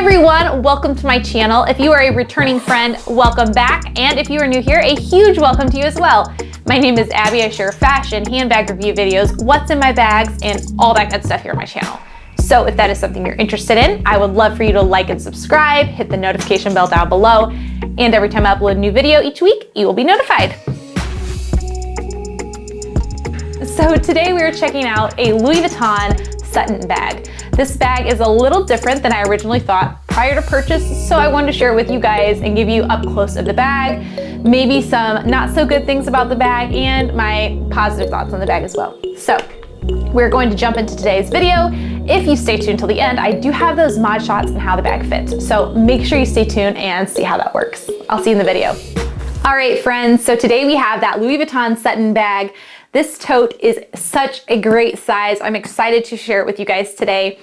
everyone, welcome to my channel. If you are a returning friend, welcome back. And if you are new here, a huge welcome to you as well. My name is Abby. I share fashion, handbag review videos, what's in my bags, and all that good stuff here on my channel. So if that is something you're interested in, I would love for you to like and subscribe, hit the notification bell down below, and every time I upload a new video each week, you will be notified. So today we are checking out a Louis Vuitton Sutton bag. This bag is a little different than I originally thought prior to purchase, so I wanted to share it with you guys and give you up close of the bag, maybe some not so good things about the bag, and my positive thoughts on the bag as well. So we're going to jump into today's video. If you stay tuned till the end, I do have those mod shots and how the bag fits, so make sure you stay tuned and see how that works. I'll see you in the video. All right, friends, so today we have that Louis Vuitton Sutton bag. This tote is such a great size. I'm excited to share it with you guys today.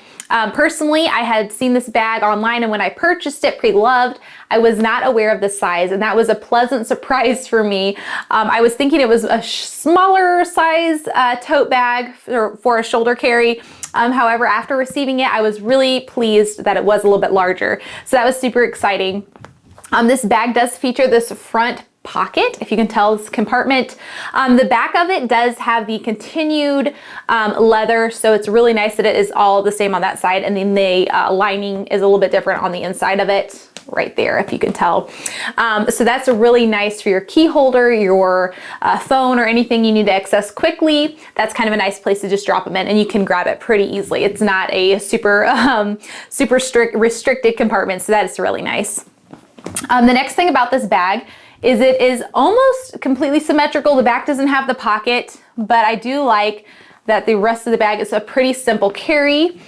Personally, I had seen this bag online, and when I purchased it, pre-loved, I was not aware of the size, and that was a pleasant surprise for me. I was thinking it was a smaller size tote bag for a shoulder carry. However, after receiving it, I was really pleased that it was a little bit larger. So that was super exciting. This bag does feature this front pocket, if you can tell, this compartment. The back of it does have the continued leather, so it's really nice that it is all the same on that side, and then the lining is a little bit different on the inside of it, right there, if you can tell. So that's really nice for your key holder, your phone, or anything you need to access quickly. That's kind of a nice place to just drop them in, and you can grab it pretty easily. It's not a super restricted compartment, so that is really nice. The next thing about this bag is it is almost completely symmetrical. The back doesn't have the pocket, but I do like that the rest of the bag is a pretty simple carry.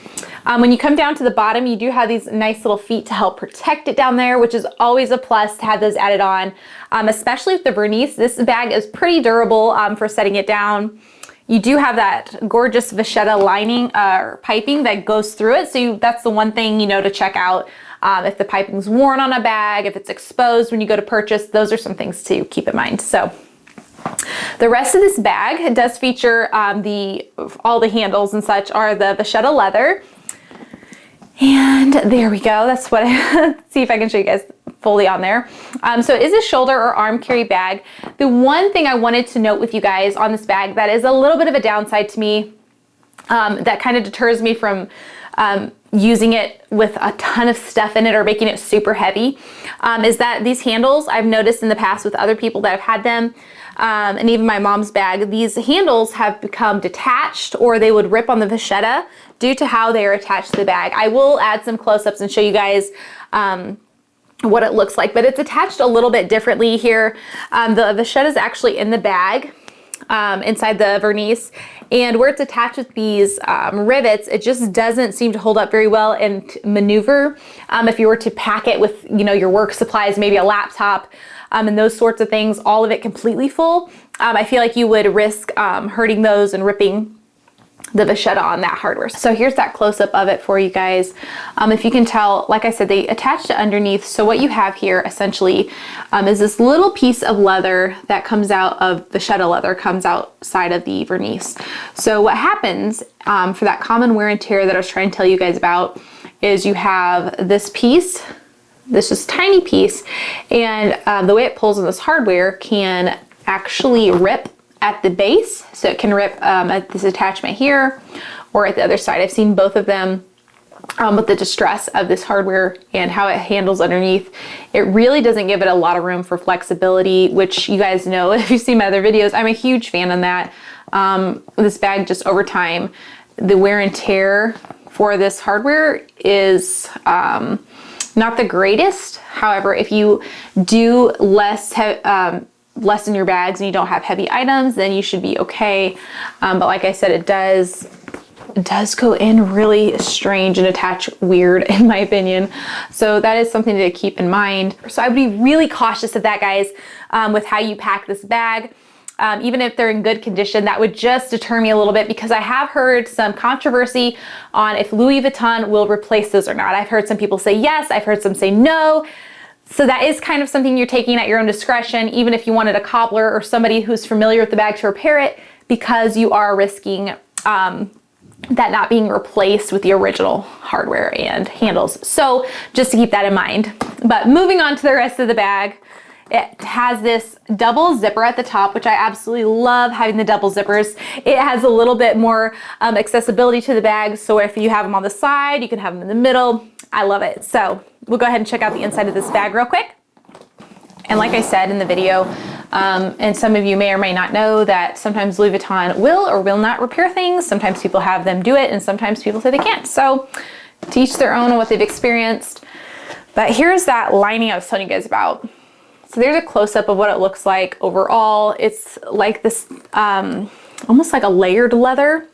When you come down to the bottom, you do have these nice little feet to help protect it down there, which is always a plus to have those added on, especially with the vernis. This bag is pretty durable for setting it down. You do have that gorgeous vachetta lining or piping that goes through it, so that's the one thing to check out. If the piping's worn on a bag, if it's exposed when you go to purchase, those are some things to keep in mind. So the rest of this bag does feature all the handles and such are the vachetta leather. And there we go. That's what see if I can show you guys fully on there. So it is a shoulder or arm carry bag. The one thing I wanted to note with you guys on this bag that is a little bit of a downside to me, that kind of deters me from using it with a ton of stuff in it or making it super heavy, is that these handles, I've noticed in the past with other people that have had them, and even my mom's bag, these handles have become detached, or they would rip on the vachetta due to how they are attached to the bag. I will add some close-ups and show you guys what it looks like, but it's attached a little bit differently here. The vachetta is actually in the bag, inside the vernis, and where it's attached with these rivets, it just doesn't seem to hold up very well and maneuver. If you were to pack it with your work supplies, maybe a laptop, and those sorts of things, all of it completely full, I feel like you would risk hurting those and ripping the vachetta on that hardware. So here's that close-up of it for you guys. If you can tell, like I said, they attach to underneath. So what you have here essentially is this little piece of leather that comes out of vachetta leather, comes outside of the vernis. So what happens for that common wear and tear that I was trying to tell you guys about is you have this piece, this just tiny piece, and the way it pulls on this hardware can actually rip at the base, so it can rip at this attachment here or at the other side. I've seen both of them with the distress of this hardware and how it handles underneath. It really doesn't give it a lot of room for flexibility, which you guys know if you've seen my other videos, I'm a huge fan on that. This bag, just over time, the wear and tear for this hardware is not the greatest. However, if you do lessen your bags and you don't have heavy items, then you should be okay. But like I said, it does go in really strange and attach weird, in my opinion. So that is something to keep in mind. So I would be really cautious of that, guys, with how you pack this bag. Even if they're in good condition, that would just deter me a little bit, because I have heard some controversy on if Louis Vuitton will replace those or not. I've heard some people say yes, I've heard some say no. So that is kind of something you're taking at your own discretion, even if you wanted a cobbler or somebody who's familiar with the bag to repair it, because you are risking that not being replaced with the original hardware and handles. So just to keep that in mind. But moving on to the rest of the bag, it has this double zipper at the top, which I absolutely love having the double zippers. It has a little bit more accessibility to the bag. So if you have them on the side, you can have them in the middle. I love it. So we'll go ahead and check out the inside of this bag real quick. And like I said in the video, and some of you may or may not know that sometimes Louis Vuitton will or will not repair things. Sometimes people have them do it and sometimes people say they can't. So to each their own on what they've experienced. But here's that lining I was telling you guys about. So there's a close-up of what it looks like overall. It's like this, almost like a layered leather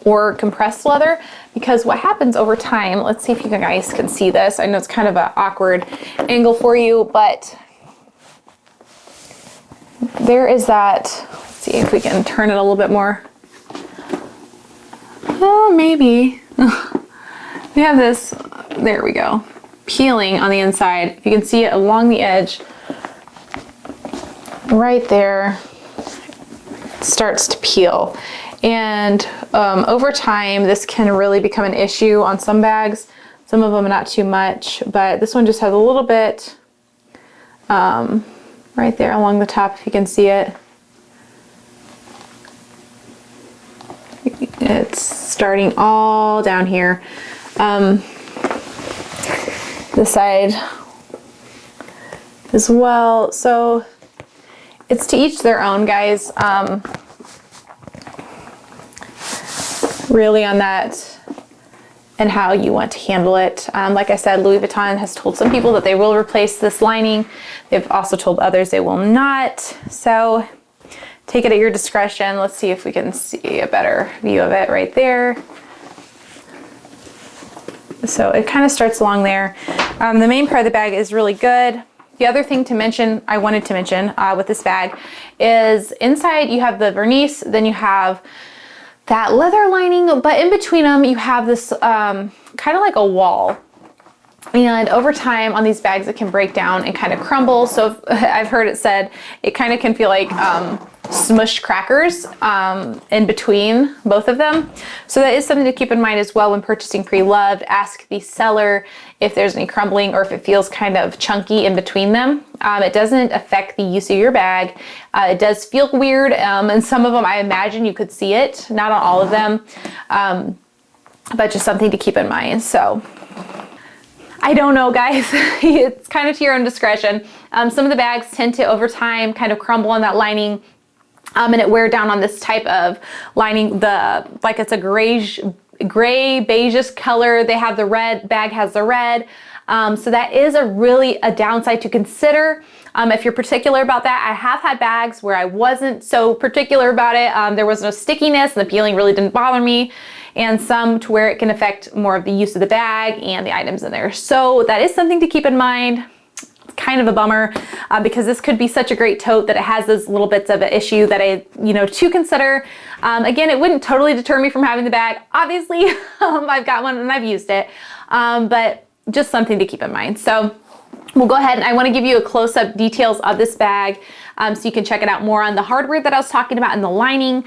or compressed leather, because what happens over time, let's see if you guys can see this. I know it's kind of an awkward angle for you, but there is that, let's see if we can turn it a little bit more. Oh, maybe. We have this, there we go, peeling on the inside. If you can see it along the edge, right there, starts to peel. And over time, this can really become an issue on some bags. Some of them not too much, but this one just has a little bit right there along the top, if you can see it. It's starting all down here. This side as well. So it's to each their own, guys. Really on that and how you want to handle it. Like I said, Louis Vuitton has told some people that they will replace this lining. They've also told others they will not. So take it at your discretion. Let's see if we can see a better view of it right there. So it kind of starts along there. The main part of the bag is really good. The other thing to mention, I wanted to mention with this bag, is inside you have the vernis, then you have that leather lining, but in between them you have this kind of like a wall. And over time on these bags it can break down and kind of crumble. So I've heard it said it kind of can feel like smushed crackers in between both of them. So that is something to keep in mind as well when purchasing pre-loved. Ask the seller if there's any crumbling or if it feels kind of chunky in between them. It doesn't affect the use of your bag. It does feel weird, and some of them I imagine you could see it, not on all of them, but just something to keep in mind. So I don't know, guys. It's kind of to your own discretion. Some of the bags tend to over time kind of crumble on that lining, and it wear down on this type of lining. Like it's a gray beigeish color. They have the red, bag has the red. So that is a downside to consider. If you're particular about that, I have had bags where I wasn't so particular about it. There was no stickiness and the peeling really didn't bother me. And some to where it can affect more of the use of the bag and the items in there. So that is something to keep in mind. It's kind of a bummer because this could be such a great tote that it has those little bits of an issue that to consider. Again, it wouldn't totally deter me from having the bag. Obviously, I've got one and I've used it, but just something to keep in mind. So we'll go ahead and I want to give you a close-up details of this bag so you can check it out more on the hardware that I was talking about and the lining.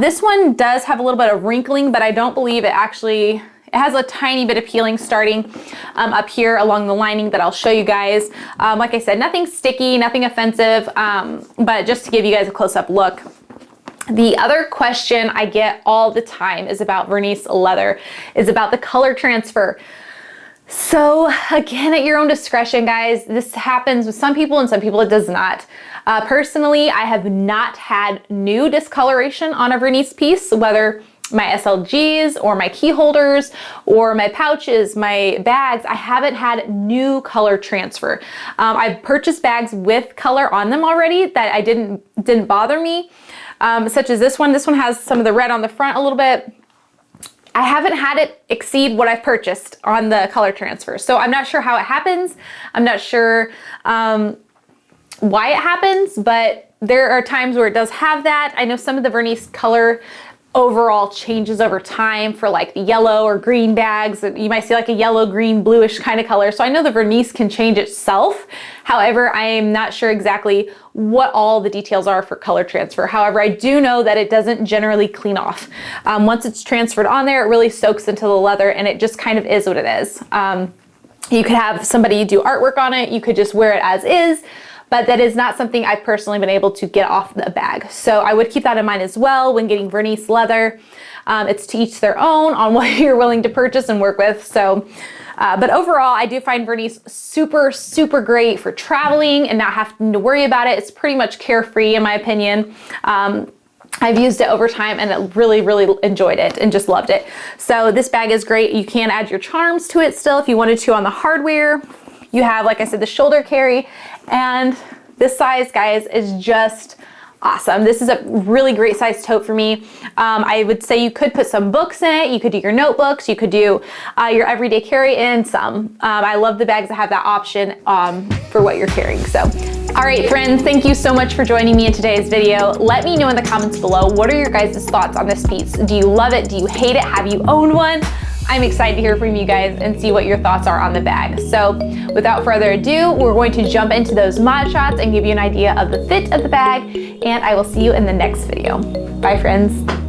This one does have a little bit of wrinkling, but I don't believe it has a tiny bit of peeling starting up here along the lining that I'll show you guys. Like I said, nothing sticky, nothing offensive, but just to give you guys a close-up look. The other question I get all the time is about vernis leather, is about the color transfer. So again, at your own discretion, guys, this happens with some people and some people it does not. Personally, I have not had new discoloration on a vernis piece, whether my SLGs or my key holders or my pouches, my bags. I haven't had new color transfer. I've purchased bags with color on them already that I didn't bother me, such as this one. This one has some of the red on the front a little bit. I haven't had it exceed what I've purchased on the color transfer. So I'm not sure how it happens. I'm not sure why it happens, but there are times where it does have that. I know some of the vernis color overall changes over time for like the yellow or green bags. You might see like a yellow, green, bluish kind of color. So I know the vernis can change itself. However, I am not sure exactly what all the details are for color transfer. However, I do know that it doesn't generally clean off. Once it's transferred on there, it really soaks into the leather and it just kind of is what it is. You could have somebody do artwork on it. You could just wear it as is. But that is not something I've personally been able to get off the bag. So I would keep that in mind as well when getting vernis leather. It's to each their own on what you're willing to purchase and work with. So, but overall, I do find vernis super, super great for traveling and not having to worry about it. It's pretty much carefree in my opinion. I've used it over time and I really, really enjoyed it and just loved it. So this bag is great. You can add your charms to it still if you wanted to on the hardware. You have, like I said, the shoulder carry, and this size, guys, is just awesome. This is a really great size tote for me. I would say you could put some books in it. You could do your notebooks. You could do your everyday carry and some. I love the bags that have that option for what you're carrying. So, all right, friends, thank you so much for joining me in today's video. Let me know in the comments below, what are your guys' thoughts on this piece? Do you love it? Do you hate it? Have you owned one? I'm excited to hear from you guys and see what your thoughts are on the bag. So without further ado, we're going to jump into those mod shots and give you an idea of the fit of the bag, and I will see you in the next video. Bye, friends.